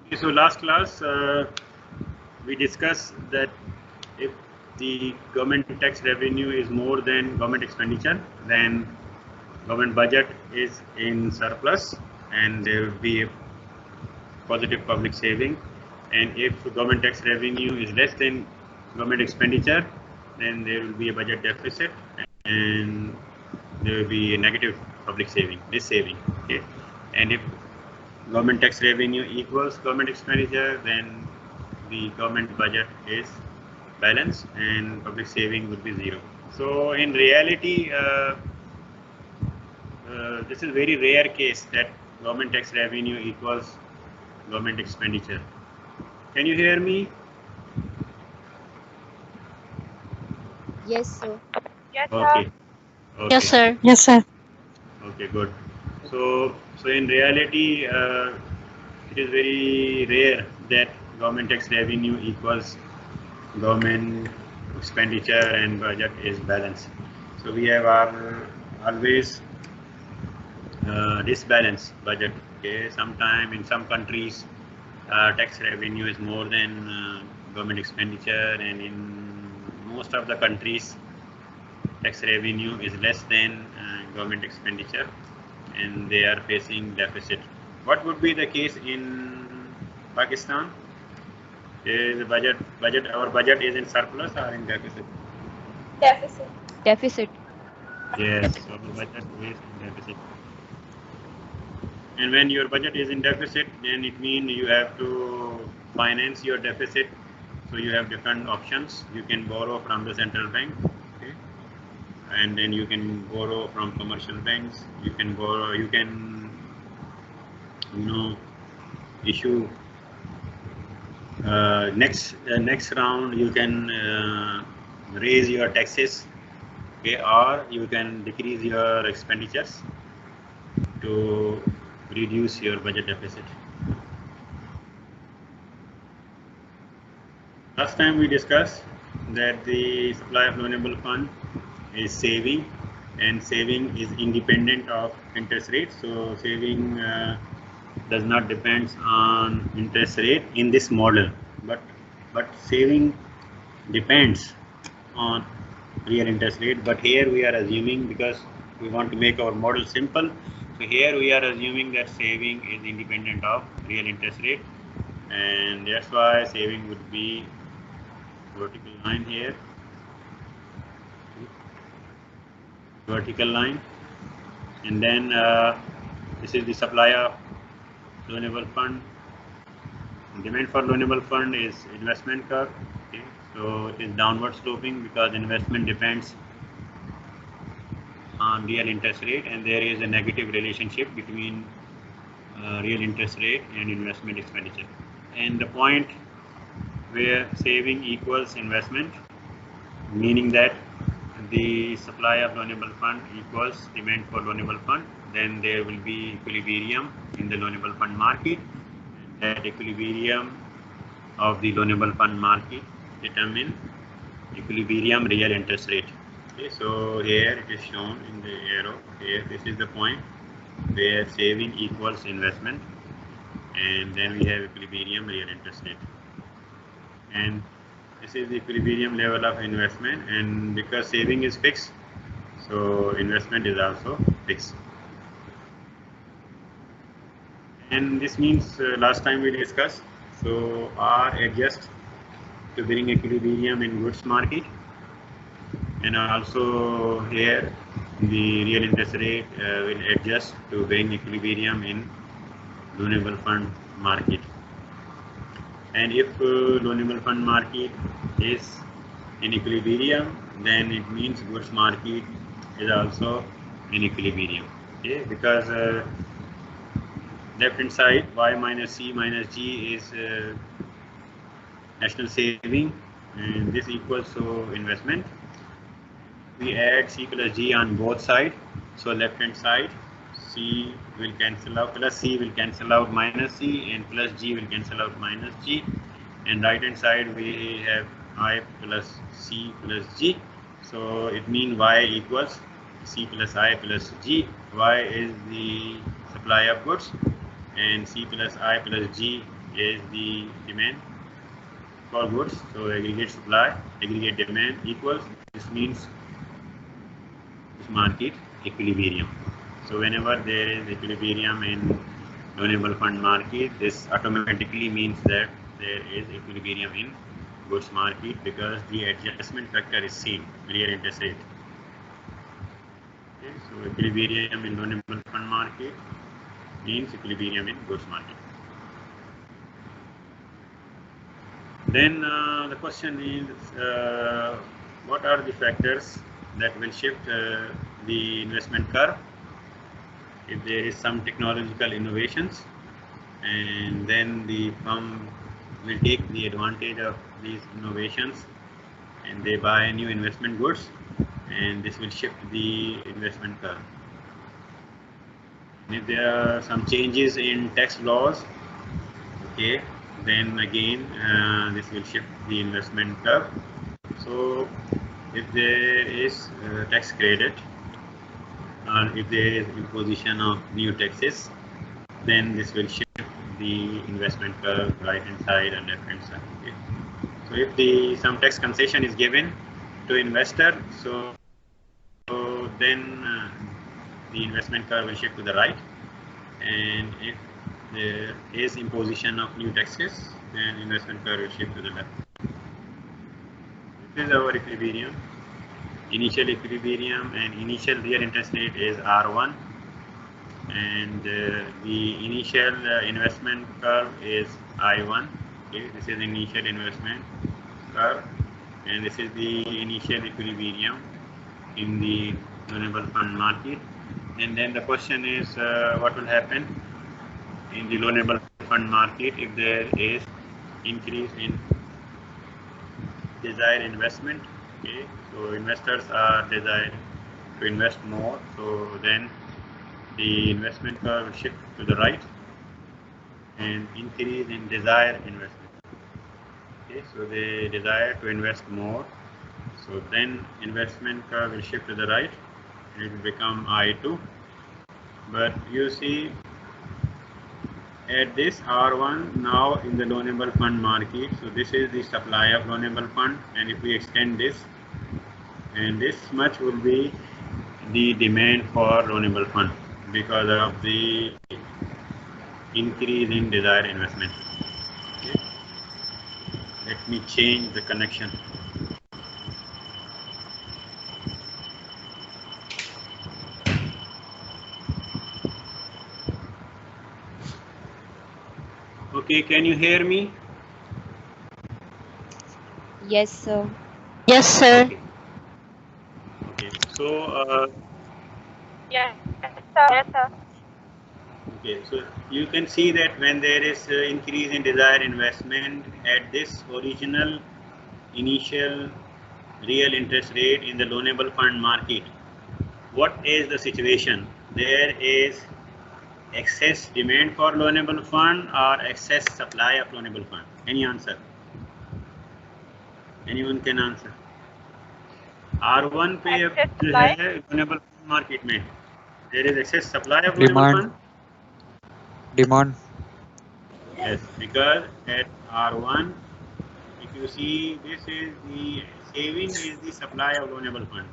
Okay, so last class we discussed that if the government tax revenue is more than government expenditure, then government budget is in surplus and there will be a positive public saving. And if government tax revenue is less than government expenditure, then there will be a budget deficit and there will be a negative public saving, this saving. Okay, and if government tax revenue equals government expenditure, then the government budget is balanced and public saving would be zero. So in reality, this is very rare case that government tax revenue equals government expenditure. Can you hear me? Yes, sir. Yes, sir. Okay. Okay. Yes, sir. Yes, sir. Okay, good. So in reality, it is very rare that government tax revenue equals government expenditure and budget is balanced. So we have always disbalance budget. Okay, sometime in some countries tax revenue is more than government expenditure, and in most of the countries tax revenue is less than government expenditure, and they are facing deficit. What would be the case in Pakistan? Is our budget is in surplus or in deficit? Deficit. Deficit. Yes, so the budget is in deficit. And when your budget is in deficit, then it means you have to finance your deficit. So you have different options. You can borrow from the central bank, okay? And then you can borrow from commercial banks. You can borrow. You can, issue. Next round, you can raise your taxes, okay, or you can decrease your expenditures to reduce your budget deficit. Last time we discussed that the supply of loanable fund is saving, and saving is independent of interest rate. So saving does not depend on interest rate in this model, but saving depends on real interest rate. But here we are assuming, because we want to make our model simple, so here we are assuming that saving is independent of real interest rate, and that's why saving would be vertical line here, vertical line, and then this is the supply of loanable fund. Demand for loanable fund is investment curve. Okay, so it is downward sloping because investment depends on real interest rate, and there is a negative relationship between real interest rate and investment expenditure. And the point where saving equals investment, meaning that the supply of loanable fund equals demand for loanable fund, then there will be equilibrium in the loanable fund market. That equilibrium of the loanable fund market determine equilibrium real interest rate. Okay, so here it is shown in the arrow. Here, this is the point where saving equals investment, and then we have equilibrium real interest rate. And this is the equilibrium level of investment, and because saving is fixed, so investment is also fixed. And this means last time we discussed, so R adjusts to bring equilibrium in goods market, and also here the real interest rate will adjust to bring equilibrium in loanable fund market. And if loanable fund market is in equilibrium, then it means goods market is also in equilibrium. Okay, because left hand side Y minus C minus G is national saving, and this equals to investment. We add C plus G on both sides, so left hand side C will cancel out, plus C will cancel out minus C, and plus G will cancel out minus G, and right hand side we have I plus C plus G, so it means Y equals C plus I plus G. Y is the supply of goods, and C plus I plus G is the demand for goods. So aggregate supply, aggregate demand equals, this means this market equilibrium. So whenever there is equilibrium in loanable fund market, this automatically means that there is equilibrium in goods market because the adjustment factor is same, real interest rate. Okay, so equilibrium in loanable fund market means equilibrium in goods market. Then the question is, what are the factors that will shift the investment curve if there is some technological innovations, and then the firm will take the advantage of these innovations and they buy new investment goods, and this will shift the investment curve. And if there are some changes in tax laws, okay, then again this will shift the investment curve. So if there is tax credit, or if there is imposition of new taxes, then this will shift the investment curve right hand side and left hand side. Okay. So if some tax concession is given to investor, so then the investment curve will shift to the right, and if there is imposition of new taxes, then investment curve will shift to the left. This is our equilibrium. Initial equilibrium and initial real interest rate is R1, and the initial investment curve is I1. Okay, this is initial investment curve, and this is the initial equilibrium in the loanable fund market. And then the question is, what will happen in the loanable fund market if there is increase in desired investment? Okay, so investors are desired to invest more, so then the investment curve will shift to the right and increase in desired investment. Okay, so they desire to invest more, so then investment curve will shift to the right and it will become I2. But you see at this R1 now in the loanable fund market, so this is the supply of loanable fund, and if we extend this, and this much will be the demand for loanable fund because of the increase in desired investment. Okay. Let me change the connection. Okay, can you hear me? Yes, sir. Yes, sir. Okay. So Yes, sir. Yes, sir. okay, so you can see that when there is increase in desired investment at this original initial real interest rate in the loanable fund market, what is the situation? There is excess demand for loanable fund or excess supply of loanable fund? Any answer? Anyone can answer? R1 पे अब जो है loanable fund market में there is excess supply of loanable fund. Demand. Yes, because at R1, if you see, this is the saving is the supply of loanable fund.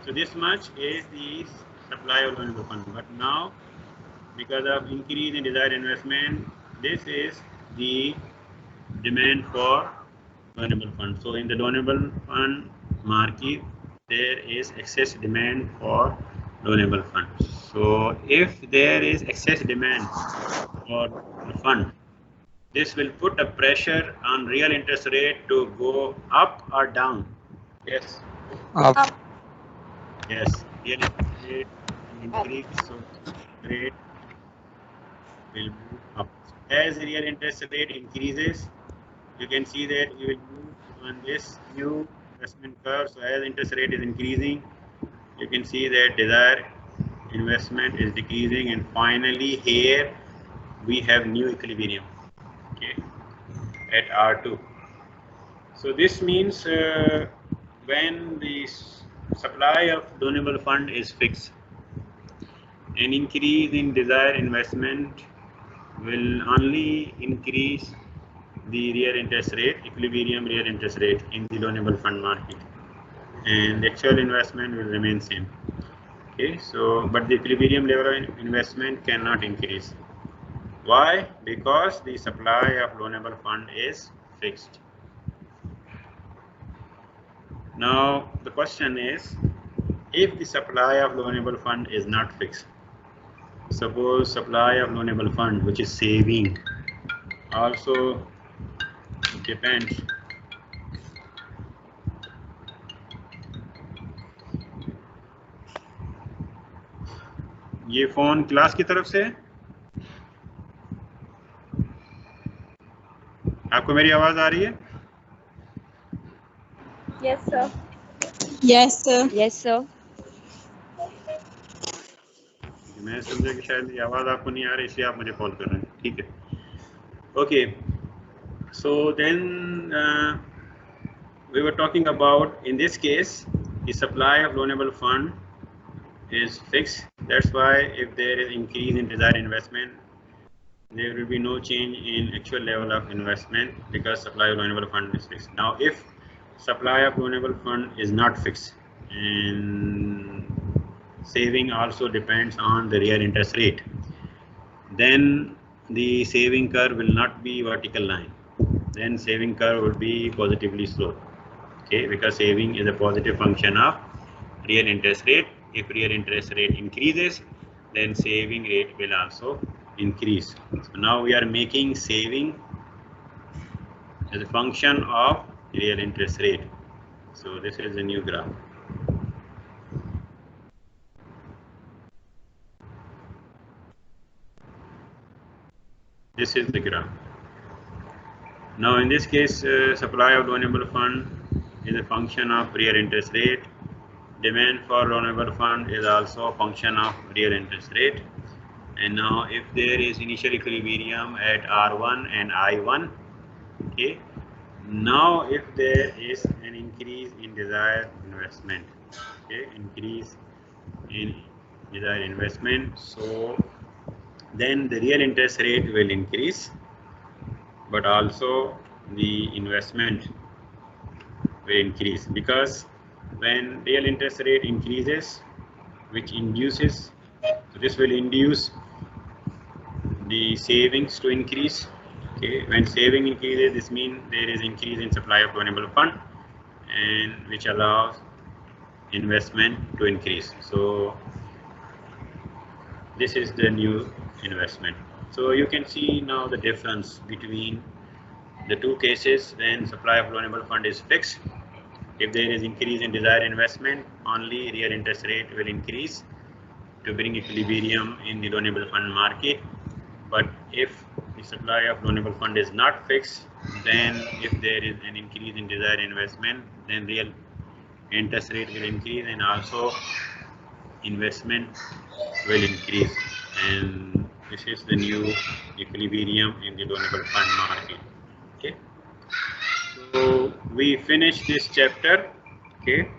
So this much is the supply of loanable fund. But now, because of increase in desired investment, this is the demand for loanable fund. So in the loanable fund market, there is excess demand for loanable fund. So if there is excess demand for the fund, this will put a pressure on real interest rate to go up or down. Yes. Up. Yes. Real interest rate will increase, so rate will move up. As real interest rate increases, you can see that we will move on this new investment curve. So as interest rate is increasing, you can see that desired investment is decreasing, and finally here we have new equilibrium. Okay, at R2. So this means when the supply of loanable fund is fixed, an increase in desired investment will only increase the real interest rate, equilibrium real interest rate in the loanable fund market, and the actual investment will remain same. Okay, so but the equilibrium level of investment cannot increase. Why? Because the supply of loanable fund is fixed. Now the question is, if the supply of loanable fund is not fixed, suppose supply of loanable fund, which is saving, also depends ये phone class की तरफ से है? आपको मेरी आवाज आ रही है? Yes, sir. Yes, sir. Yes, sir. मैं समझा कि शायद ये आवाज आपको नहीं आ रही, इसलिए आप मुझे कॉल कर रहे हैं. ठीक है. Okay. So then we were talking about, in this case, the supply of loanable fund is fixed. That's why if there is increase in desired investment, there will be no change in actual level of investment because supply of loanable fund is fixed. Now, if supply of loanable fund is not fixed and saving also depends on the real interest rate, then the saving curve will not be vertical line. Then saving curve will be positively sloped. Okay, because saving is a positive function of real interest rate. If real interest rate increases, then saving rate will also increase. So now we are making saving as a function of real interest rate. So this is a new graph. This is the graph. Now in this case, supply of loanable fund is a function of real interest rate. Demand for loanable fund is also a function of real interest rate. And now if there is initial equilibrium at R1 and I1, okay, now if there is an increase in desired investment, okay, increase in desired investment, so then the real interest rate will increase, but also the investment will increase, because when real interest rate increases, which induces, so this will induce the savings to increase. Okay, when saving increases, this means there is increase in supply of loanable fund, and which allows investment to increase. So this is the new investment. So you can see now the difference between the two cases. When supply of loanable fund is fixed, if there is increase in desired investment, only real interest rate will increase to bring equilibrium in the loanable fund market. But if the supply of loanable fund is not fixed, then if there is an increase in desired investment, then real interest rate will increase and also investment will increase. And this is the new equilibrium in the loanable fund market. Okay. So we finish this chapter. Okay.